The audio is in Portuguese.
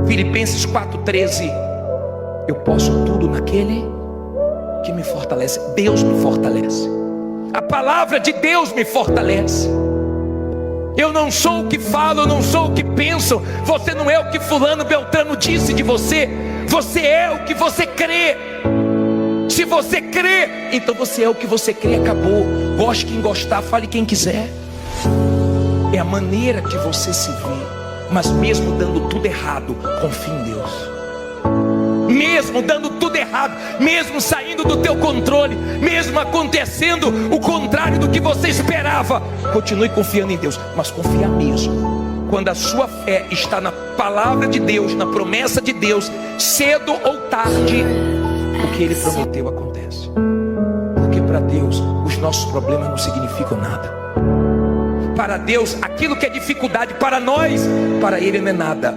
Filipenses 4,13. Eu posso tudo naquele que me fortalece. Deus me fortalece. A palavra de Deus me fortalece. Eu não sou o que falo, eu não sou o que penso. Você não é o que fulano Beltrano disse de você. Você é o que você crê. Se você crê, então você é o que você crê, acabou. Goste quem gostar, fale quem quiser. É a maneira que você se vê. Mas mesmo dando tudo errado, confie em Deus. Mesmo dando tudo errado, mesmo saindo do teu controle, mesmo acontecendo o contrário do que você esperava, continue confiando em Deus, mas confia mesmo. Quando a sua fé está na palavra de Deus, na promessa de Deus, cedo ou tarde, o que Ele prometeu acontece. Porque para Deus, os nossos problemas não significam nada. Para Deus, aquilo que é dificuldade para nós, para Ele não é nada.